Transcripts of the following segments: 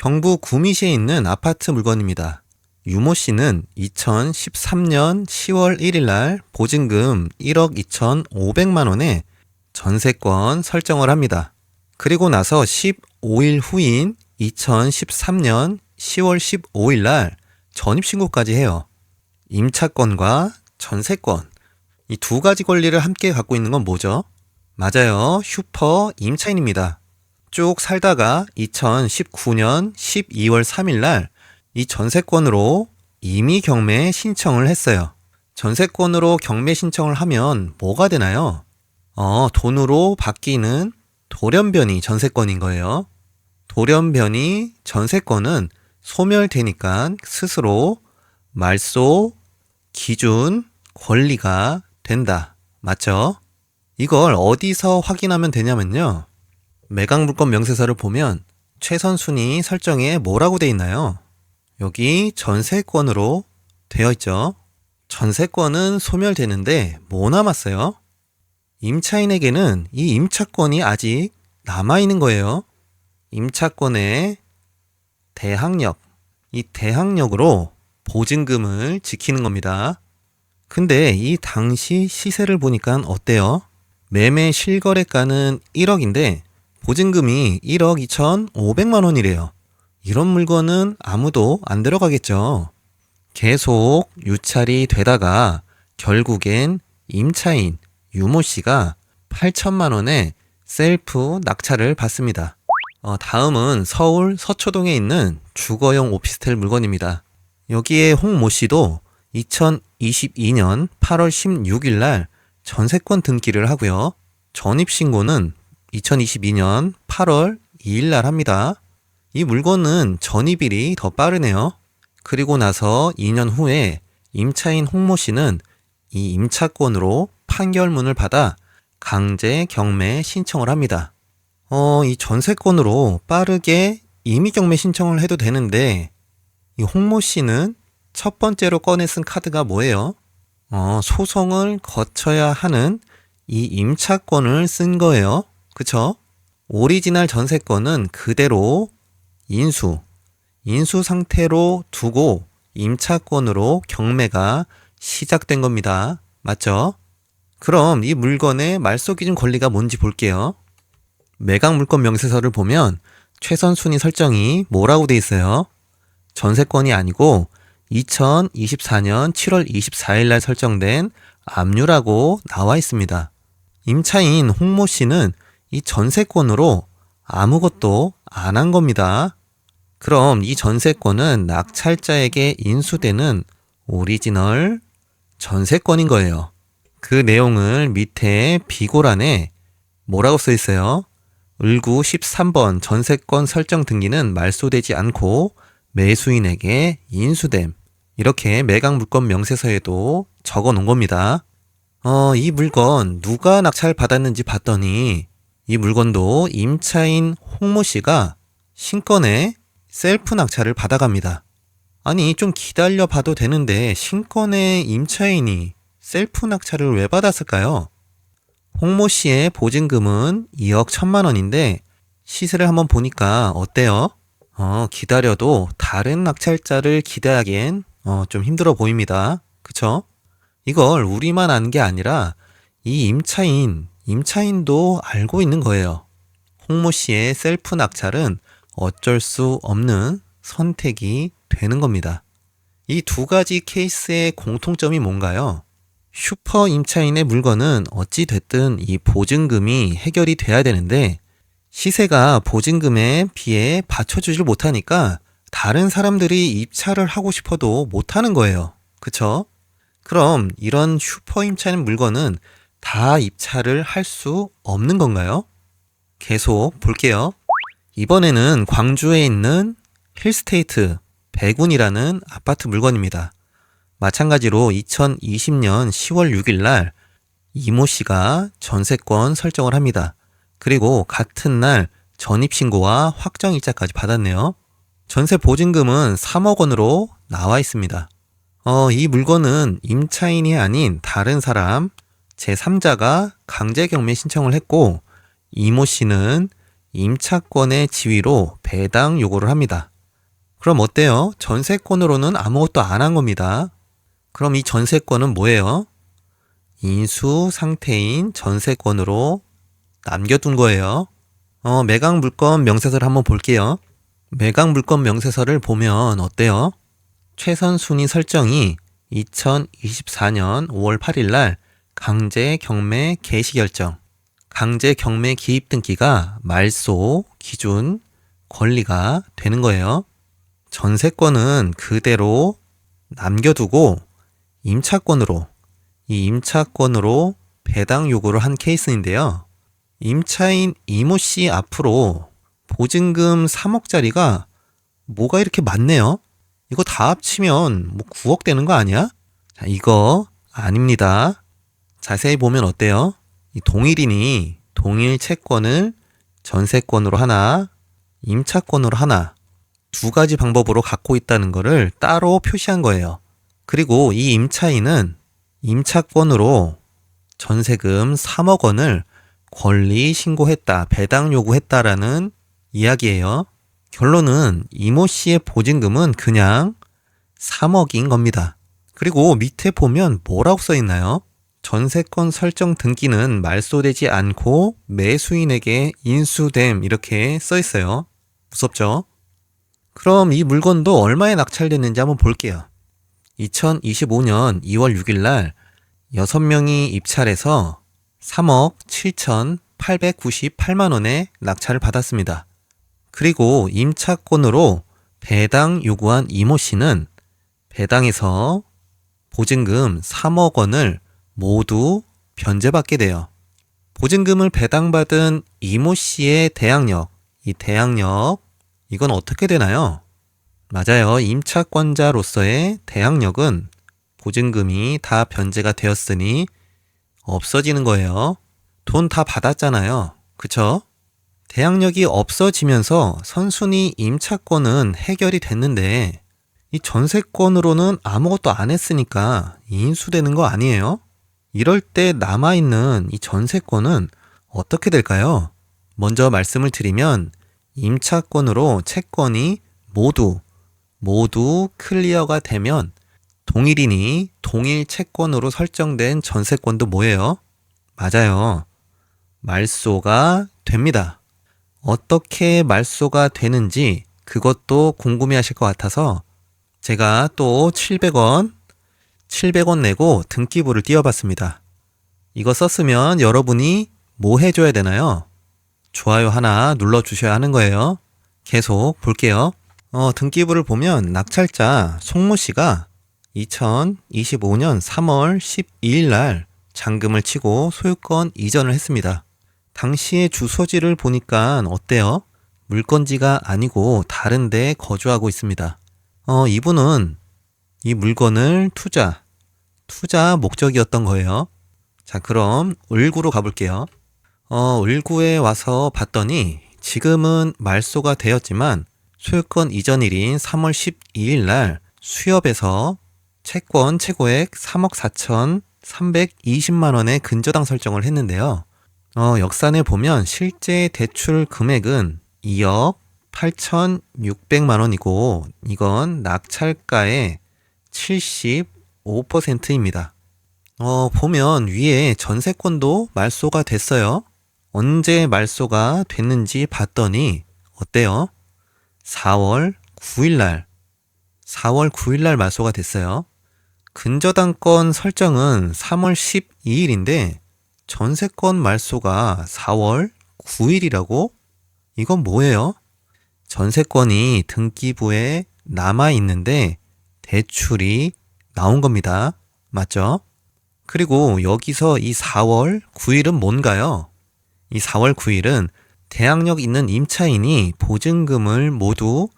경북 구미시에 있는 아파트 물건입니다. 유모 씨는 2013년 10월 1일 날 보증금 1억 2,500만 원에 전세권 설정을 합니다. 그리고 나서 15일 후인 2013년 10월 15일 날 전입신고까지 해요. 임차권과 전세권, 이 두 가지 권리를 함께 갖고 있는 건 뭐죠? 맞아요. 슈퍼 임차인입니다. 쭉 살다가 2019년 12월 3일 날 이 전세권으로 임의 경매 신청을 했어요. 전세권으로 경매 신청을 하면 뭐가 되나요? 돈으로 바뀌는 돌연변이 전세권인 거예요. 돌연변이 전세권은 소멸되니까 스스로 말소, 기준, 권리가 된다. 맞죠? 이걸 어디서 확인하면 되냐면요. 매각물건 명세서를 보면 최선 순위 설정에 뭐라고 돼 있나요? 여기 전세권으로 되어 있죠. 전세권은 소멸되는데 뭐 남았어요? 임차인에게는 이 임차권이 아직 남아있는 거예요. 임차권의 대항력, 이 대항력으로 보증금을 지키는 겁니다. 근데 이 당시 시세를 보니까 어때요? 매매 실거래가는 1억인데 보증금이 1억 2,500만 원이래요. 이런 물건은 아무도 안 들어가겠죠. 계속 유찰이 되다가 결국엔 임차인 유모 씨가 8천만 원의 셀프 낙찰을 받습니다. 다음은 서울 서초동에 있는 주거용 오피스텔 물건입니다. 여기에 홍모 씨도 2022년 8월 16일 날 전세권 등기를 하고요. 전입신고는 2022년 8월 2일 날 합니다. 이 물건은 전입일이 더 빠르네요. 그리고 나서 2년 후에 임차인 홍모 씨는 이 임차권으로 판결문을 받아 강제 경매 신청을 합니다. 이 전세권으로 빠르게 임의 경매 신청을 해도 되는데 이 홍모 씨는 첫 번째로 꺼내 쓴 카드가 뭐예요? 소송을 거쳐야 하는 이 임차권을 쓴 거예요. 그쵸? 오리지널 전세권은 그대로 인수 상태로 두고 임차권으로 경매가 시작된 겁니다. 맞죠? 그럼 이 물건의 말소기준 권리가 뭔지 볼게요. 매각물건 명세서를 보면 최선 순위 설정이 뭐라고 돼 있어요? 전세권이 아니고 2024년 7월 24일 날 설정된 압류라고 나와 있습니다. 임차인 홍모 씨는 이 전세권으로 아무것도 안 한 겁니다. 그럼 이 전세권은 낙찰자에게 인수되는 오리지널 전세권인 거예요. 그 내용을 밑에 비고란에 뭐라고 써 있어요? 을구 13번 전세권 설정 등기는 말소되지 않고 매수인에게 인수됨. 이렇게 매각물건 명세서에도 적어 놓은 겁니다. 이 물건 누가 낙찰 받았는지 봤더니 이 물건도 임차인 홍모 씨가 신건에 셀프 낙찰을 받아갑니다. 아니 좀 기다려 봐도 되는데 신건에 임차인이 셀프 낙찰을 왜 받았을까요? 홍모 씨의 보증금은 2억 1천만 원인데 시세를 한번 보니까 어때요? 기다려도 다른 낙찰자를 기대하기엔 좀 힘들어 보입니다. 그쵸? 이걸 우리만 아는 게 아니라 이 임차인도 알고 있는 거예요. 홍모 씨의 셀프 낙찰은 어쩔 수 없는 선택이 되는 겁니다. 이 두 가지 케이스의 공통점이 뭔가요? 슈퍼 임차인의 물건은 어찌 됐든 이 보증금이 해결이 돼야 되는데 시세가 보증금에 비해 받쳐주질 못하니까 다른 사람들이 입찰을 하고 싶어도 못하는 거예요. 그쵸? 그럼 이런 슈퍼 임차인 물건은 다 입찰을 할 수 없는 건가요? 계속 볼게요. 이번에는 광주에 있는 힐스테이트 백운이라는 아파트 물건입니다. 마찬가지로 2020년 10월 6일 날 이모 씨가 전세권 설정을 합니다. 그리고 같은 날 전입신고와 확정일자까지 받았네요. 전세 보증금은 3억 원으로 나와 있습니다. 이 물건은 임차인이 아닌 다른 사람, 제3자가 강제 경매 신청을 했고 이모 씨는 임차권의 지위로 배당 요구를 합니다. 그럼 어때요? 전세권으로는 아무것도 안 한 겁니다. 그럼 이 전세권은 뭐예요? 인수 상태인 전세권으로 남겨둔 거예요. 매각 물건 명세서를 한번 볼게요. 매각 물건 명세서를 보면 어때요? 최선 순위 설정이 2024년 5월 8일 날 강제 경매 개시 결정. 강제 경매 기입 등기가 말소 기준 권리가 되는 거예요. 전세권은 그대로 남겨두고 임차권으로 배당 요구를 한 케이스인데요. 임차인 이모 씨 앞으로 보증금 3억짜리가 뭐가 이렇게 많네요? 이거 다 합치면 뭐 9억 되는 거 아니야? 자, 이거 아닙니다. 자세히 보면 어때요? 이 동일인이 동일 채권을 전세권으로 하나, 임차권으로 하나, 두 가지 방법으로 갖고 있다는 것을 따로 표시한 거예요. 그리고 이 임차인은 임차권으로 전세금 3억 원을 권리 신고했다, 배당 요구했다라는 이야기예요. 결론은 이모 씨의 보증금은 그냥 3억인 겁니다. 그리고 밑에 보면 뭐라고 써 있나요? 전세권 설정 등기는 말소되지 않고 매수인에게 인수됨 이렇게 써 있어요. 무섭죠? 그럼 이 물건도 얼마에 낙찰됐는지 한번 볼게요. 2025년 2월 6일 날 6명이 입찰해서 3억 7,898만 원에 낙찰을 받았습니다. 그리고 임차권으로 배당 요구한 이모 씨는 배당에서 보증금 3억 원을 모두 변제받게 돼요. 보증금을 배당받은 이모 씨의 대항력, 이 대항력, 이건 어떻게 되나요? 맞아요. 임차권자로서의 대항력은 보증금이 다 변제가 되었으니 없어지는 거예요. 돈 다 받았잖아요. 그쵸? 대항력이 없어지면서 선순위 임차권은 해결이 됐는데 이 전세권으로는 아무것도 안 했으니까 인수되는 거 아니에요? 이럴 때 남아있는 이 전세권은 어떻게 될까요? 먼저 말씀을 드리면 임차권으로 채권이 모두 클리어가 되면 동일인이 동일 채권으로 설정된 전세권도 뭐예요? 맞아요. 말소가 됩니다. 어떻게 말소가 되는지 그것도 궁금해하실 것 같아서 제가 또 700원 내고 등기부를 띄워봤습니다. 이거 썼으면 여러분이 뭐 해줘야 되나요? 좋아요 하나 눌러주셔야 하는 거예요. 계속 볼게요. 등기부를 보면 낙찰자 송모 씨가 2025년 3월 12일 날 잔금을 치고 소유권 이전을 했습니다. 당시의 주소지를 보니까 어때요? 물건지가 아니고 다른 데 거주하고 있습니다. 이분은 이 물건을 투자 목적이었던 거예요. 자, 그럼 을구로 가볼게요. 을구에 와서 봤더니 지금은 말소가 되었지만 소유권 이전일인 3월 12일 날 수협에서 채권 최고액 3억 4,320만 원의 근저당 설정을 했는데요. 역산에 보면 실제 대출 금액은 2억 8,600만 원이고 이건 낙찰가의 75%입니다. 보면 위에 전세권도 말소가 됐어요. 언제 말소가 됐는지 봤더니 어때요? 4월 9일 날 말소가 됐어요. 근저당권 설정은 3월 12일인데 전세권 말소가 4월 9일이라고? 이건 뭐예요? 전세권이 등기부에 남아있는데 대출이 나온 겁니다. 맞죠? 그리고 여기서 이 4월 9일은 뭔가요? 이 4월 9일은 대항력 있는 임차인이 보증금을 모두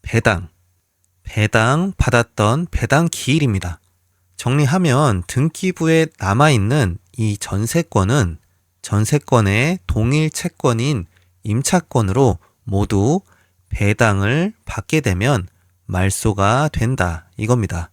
배당 받았던 배당 기일입니다. 정리하면 등기부에 남아있는 이 전세권은 전세권의 동일 채권인 임차권으로 모두 배당을 받게 되면 말소가 된다 이겁니다.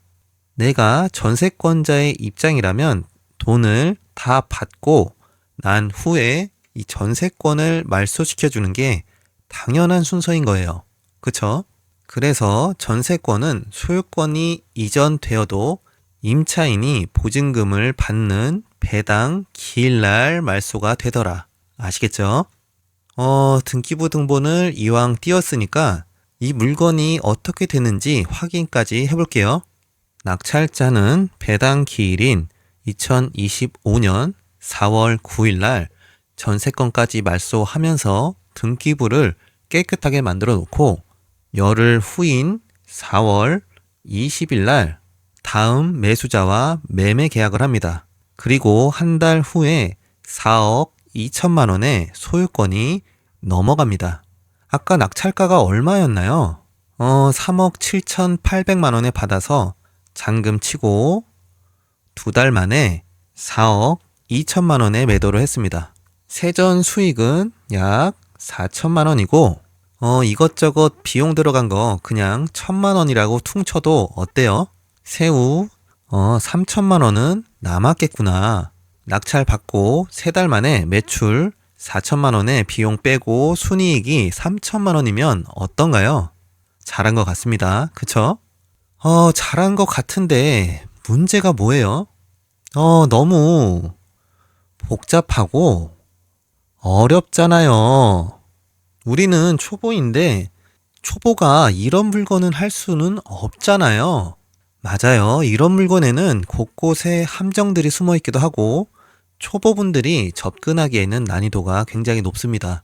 내가 전세권자의 입장이라면 돈을 다 받고 난 후에 이 전세권을 말소시켜주는 게 당연한 순서인 거예요. 그쵸? 그래서 전세권은 소유권이 이전되어도 임차인이 보증금을 받는 배당 기일날 말소가 되더라. 아시겠죠? 등기부 등본을 이왕 띄었으니까 이 물건이 어떻게 되는지 확인까지 해볼게요. 낙찰자는 배당 기일인 2025년 4월 9일 날 전세권까지 말소하면서 등기부를 깨끗하게 만들어 놓고 열흘 후인 4월 20일 날 다음 매수자와 매매 계약을 합니다. 그리고 한 달 후에 4억 2천만 원의 소유권이 넘어갑니다. 아까 낙찰가가 얼마였나요? 3억 7,800만 원에 받아서 잔금 치고 두 달 만에 4억 2천만 원에 매도를 했습니다. 세전 수익은 약 4천만 원이고 이것저것 비용 들어간 거 그냥 1,000만 원이라고 퉁쳐도 어때요? 세후 3천만 원은 남았겠구나. 낙찰 받고 3달 만에 매출 4천만 원에 비용 빼고 순이익이 3천만 원이면 어떤가요? 잘한 것 같습니다. 그쵸? 잘한 것 같은데 문제가 뭐예요? 너무 복잡하고 어렵잖아요. 우리는 초보인데 초보가 이런 물건은 할 수는 없잖아요. 맞아요. 이런 물건에는 곳곳에 함정들이 숨어 있기도 하고 초보분들이 접근하기에는 난이도가 굉장히 높습니다.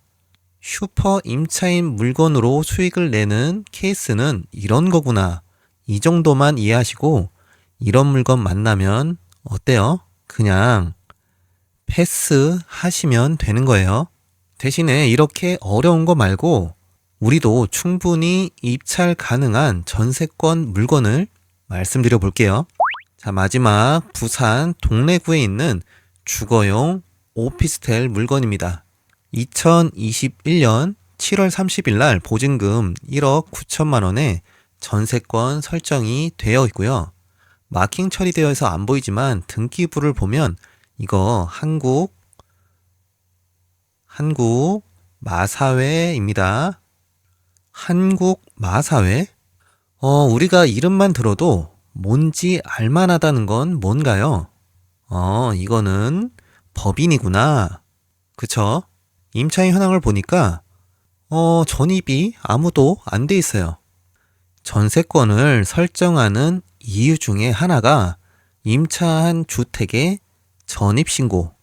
슈퍼 임차인 물건으로 수익을 내는 케이스는 이런 거구나. 이 정도만 이해하시고 이런 물건 만나면 어때요? 그냥 패스하시면 되는 거예요. 대신에 이렇게 어려운 거 말고 우리도 충분히 입찰 가능한 전세권 물건을 말씀드려 볼게요. 자, 마지막 부산 동래구에 있는 주거용 오피스텔 물건입니다. 2021년 7월 30일 날 보증금 1억 9천만 원에 전세권 설정이 되어 있고요. 마킹 처리되어 있어 안 보이지만 등기부를 보면 이거 한국 마사회입니다. 한국 마사회? 우리가 이름만 들어도 뭔지 알만하다는 건 뭔가요? 이거는 법인이구나. 그쵸? 임차인 현황을 보니까 전입이 아무도 안 돼 있어요. 전세권을 설정하는 이유 중에 하나가 임차한 주택의 전입신고.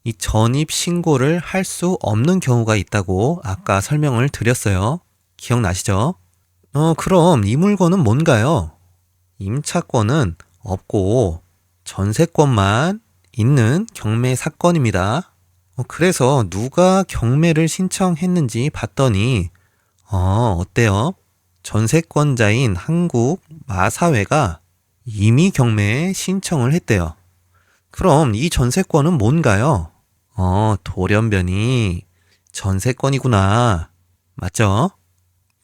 이 전입신고를 할 수 없는 경우가 있다고 아까 설명을 드렸어요. 기억나시죠? 그럼 이 물건은 뭔가요? 임차권은 없고 전세권만 있는 경매 사건입니다. 그래서 누가 경매를 신청했는지 봤더니 어때요? 전세권자인 한국 마사회가 이미 경매에 신청을 했대요. 그럼 이 전세권은 뭔가요? 돌연변이 전세권이구나. 맞죠?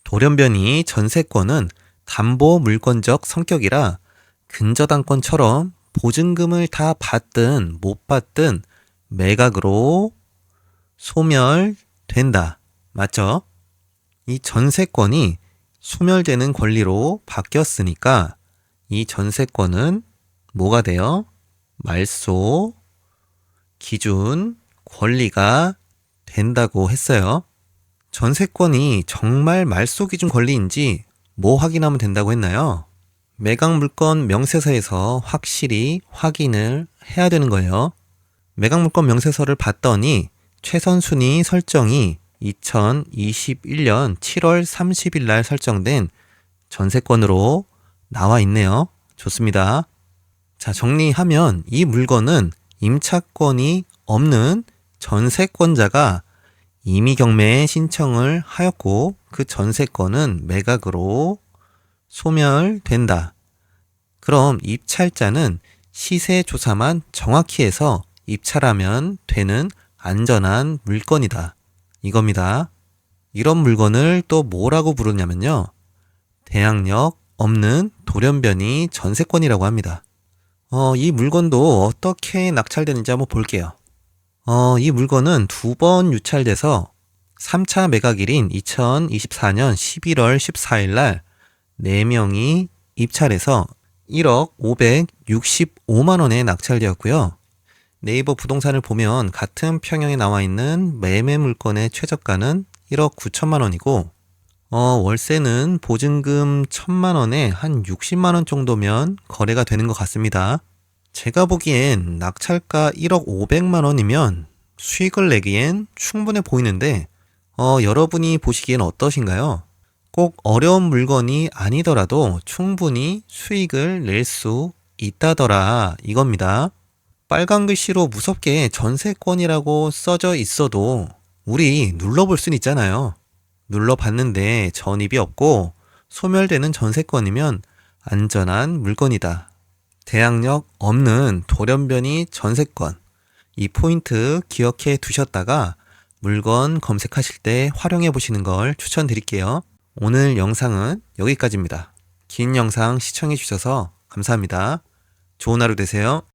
돌연변이 전세권은 담보 물건적 성격이라 근저당권처럼 보증금을 다 받든 못 받든 매각으로 소멸된다. 맞죠? 이 전세권이 소멸되는 권리로 바뀌었으니까 이 전세권은 뭐가 돼요? 말소 기준 권리가 된다고 했어요. 전세권이 정말 말소 기준 권리인지 뭐 확인하면 된다고 했나요? 매각 물건 명세서에서 확실히 확인을 해야 되는 거예요. 매각 물건 명세서를 봤더니 최선 순위 설정이 2021년 7월 30일 날 설정된 전세권으로 나와 있네요. 좋습니다. 자, 정리하면 이 물건은 임차권이 없는 전세권자가 임의 경매에 신청을 하였고 그 전세권은 매각으로 소멸된다. 그럼 입찰자는 시세 조사만 정확히 해서 입찰하면 되는 안전한 물건이다. 이겁니다. 이런 물건을 또 뭐라고 부르냐면요. 대항력 없는 돌연변이 전세권이라고 합니다. 이 물건도 어떻게 낙찰되는지 한번 볼게요. 이 물건은 2번 유찰돼서 3차 매각일인 2024년 11월 14일 날 4명이 입찰해서 1억 565만 원에 낙찰되었고요. 네이버 부동산을 보면 같은 평형에 나와 있는 매매 물건의 최저가는 1억 9천만 원이고 월세는 보증금 1천만 원에 한 60만 원 정도면 거래가 되는 것 같습니다. 제가 보기엔 낙찰가 1억 500만 원이면 수익을 내기엔 충분해 보이는데 여러분이 보시기엔 어떠신가요? 꼭 어려운 물건이 아니더라도 충분히 수익을 낼 수 있다더라 이겁니다. 빨간 글씨로 무섭게 전세권이라고 써져 있어도 우리 눌러볼 순 있잖아요. 눌러봤는데 전입이 없고 소멸되는 전세권이면 안전한 물건이다. 대항력 없는 돌연변이 전세권. 이 포인트 기억해 두셨다가 물건 검색하실 때 활용해 보시는 걸 추천드릴게요. 오늘 영상은 여기까지입니다. 긴 영상 시청해 주셔서 감사합니다. 좋은 하루 되세요.